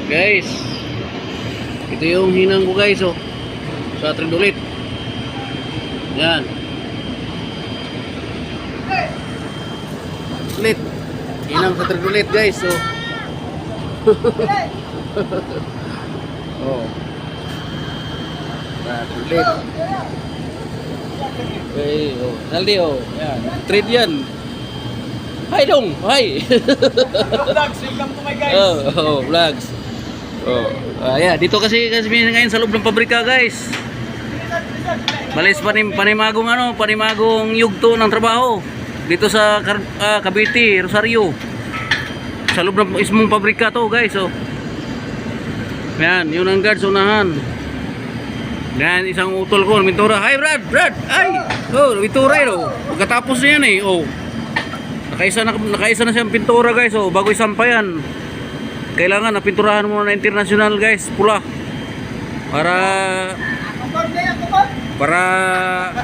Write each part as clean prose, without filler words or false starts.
Guys, ito yung hinang ko guys, oh. Sa tridulit. Yan. Ulit. Hinang sa tridulit guys, oh. Oh. Tridulit. Okay, oh. Naldi, oh. Yan. Trade yan. Hi dong, hi. Vlogs, welcome to my guys. Oh, vlogs. Oh, yeah, dito kasi ngayon sa loob ng pabrika, guys. Malis panimagong yugto ng trabaho dito sa Cavite, Rosario. Sa loob ng mismong pabrika to, guys, oh. Yan, yun ang guards unahan. Yan, isang utol ko, mintura. Hi, Brad. Ay. Oh, mintura yun, oh. Pagkatapos na yan, eh. Oh. Nakaisa na siyang pintura, guys, oh. Bago isampayan. Kailangan na pinturahan mo na international, guys, pula. Para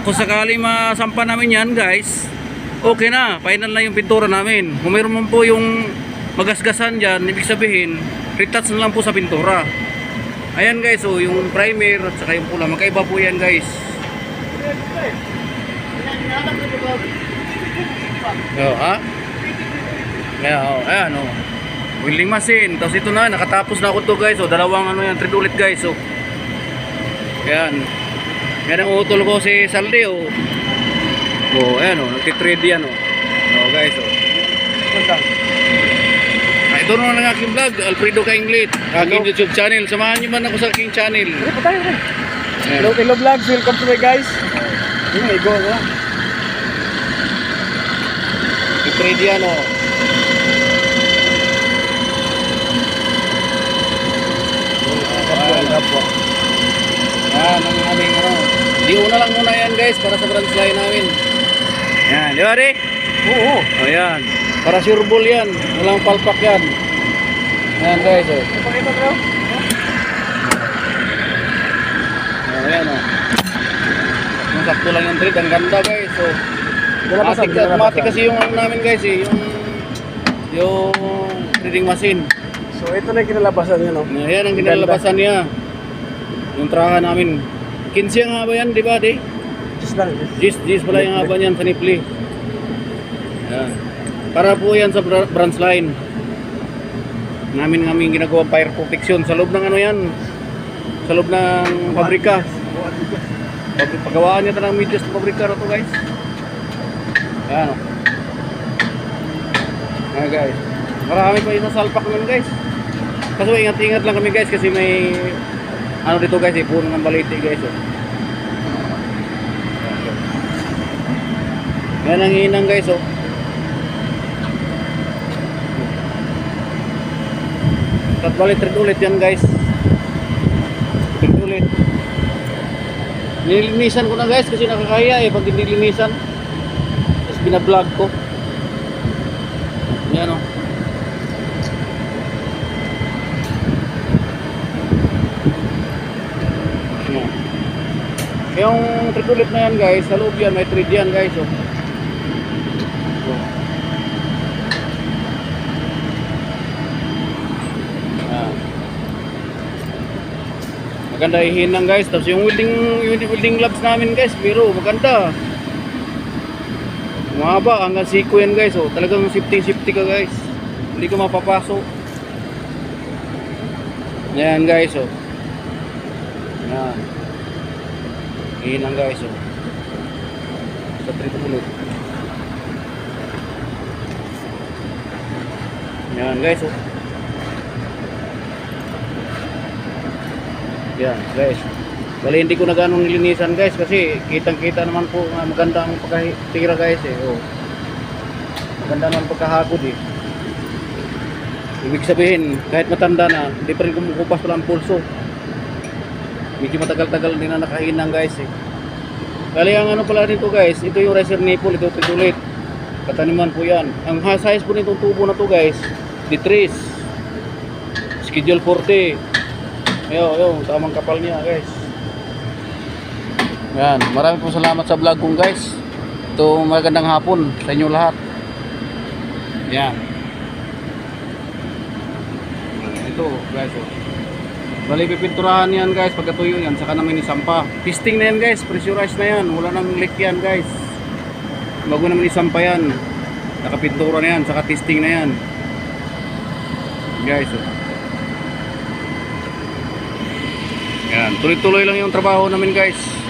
kung sakali masampa namin yan, guys, okay na, final na yung pintura namin. Kung mayroon man po yung magasgasan dyan, ibig sabihin retouch na lang po sa pintura. Ayan, guys, oh, yung primer at saka yung pula, magkaiba po yan, guys. Oh, ha? Ayan, oh. Welding machine. Tapos ito na, nakatapos na ako to, guys. So, dalawang ano yan, thread ulit, guys. So, ayan. Yan ang utol ko si Saldi, oh. Oh, ayan, oh. Nagtitrade yan, oh. Oh, guys, oh. Ito na lang aking vlog, Alfredo Kainglit. Aking YouTube channel. Samahan niyo man ako sa aking channel. Hello vlogs, welcome to my guys. Yun, may go, no? Nagtitrade yan, oh. Yan ang aming ano. Di una lang muna yan, guys, para sa branch line namin. Yan, di ba, Rick? Oo. O yan. Para sure ball yan. Walang palpak yan. Yan, guys, oh. Ipakita bro. Ayan, oh. Yung sakto lang yung thread. Ang ganda, guys. So, automatic kasi yung ano namin, guys, eh. Yung threading machine. So ito na yung kinalabasan niya, no? Ayan ang kinalabasan niya. Yung traha namin. 15 ang haba yan, di ba, di? Just lang. Gis pala yung haba niyan sa nipli. Ayan. Para po yan sa branch line. Namin ginagawa fire protection. Sa loob ng ano yan. Sa loob ng pabrika. Pagawaan niya ng medyas ng pabrika na to, guys. Ayan, o. Ayan, guys. Marami pa yung salpak nun, guys. Kaso ingat-ingat lang kami, guys, kasi may ano dito, guys, eh, puno ng baliti, guys, oh. Yan ang hinang, guys, oh. At balik thread ulit yan, guys. Thread ulit. Nilinisan ko na, guys, kasi nakakaya, eh, pag nilinisan. Tapos binablog ko. Yan, oh. Yung thread ulit na yan, guys, sa loob yan, may thread yan, guys, oh. Maganda ihinang, guys. Tapos yung welding gloves namin, guys, pero maganda. Mahaba hanggang siko yan, guys, oh. Talagang safety ka, guys. Hindi ka mapapasok. Yan, guys, oh. Yan. Hinang, guys, oh. Sa thread ulit. Yan, guys, oh. Yan, guys. Bali hindi ko na ganong nilinisan, guys, kasi kitang-kita naman po na maganda ang pagkatira, guys, eh. Oh. Maganda naman pagkahagod, eh. Ibig sabihin, kahit matanda na, hindi pa rin kumukupas pala ang pulso. Medyo matagal-tagal din na nakahinang, guys, eh. Bali ang ano pala nito, guys, ito yung riser nipple, ito tritulit. Kataniman po yan. Ang size po nitong tubo na to, guys, D3. Schedule 40. Ayun, tamang kapal niya, guys. Yan, maraming po salamat sa vlog kong, guys. Ito, magandang hapon sa inyo lahat. Yan. Ito guys, oh. Bali pipinturahan yan guys, pagkatuyo yan, saka naman isampa. Testing na yan guys, pressurized na yan, wala nang leak yan guys. Bago naman isampa yan, nakapintura na yan, saka testing na yan. Guys, oh. Yan, tuloy-tuloy lang yung trabaho namin guys.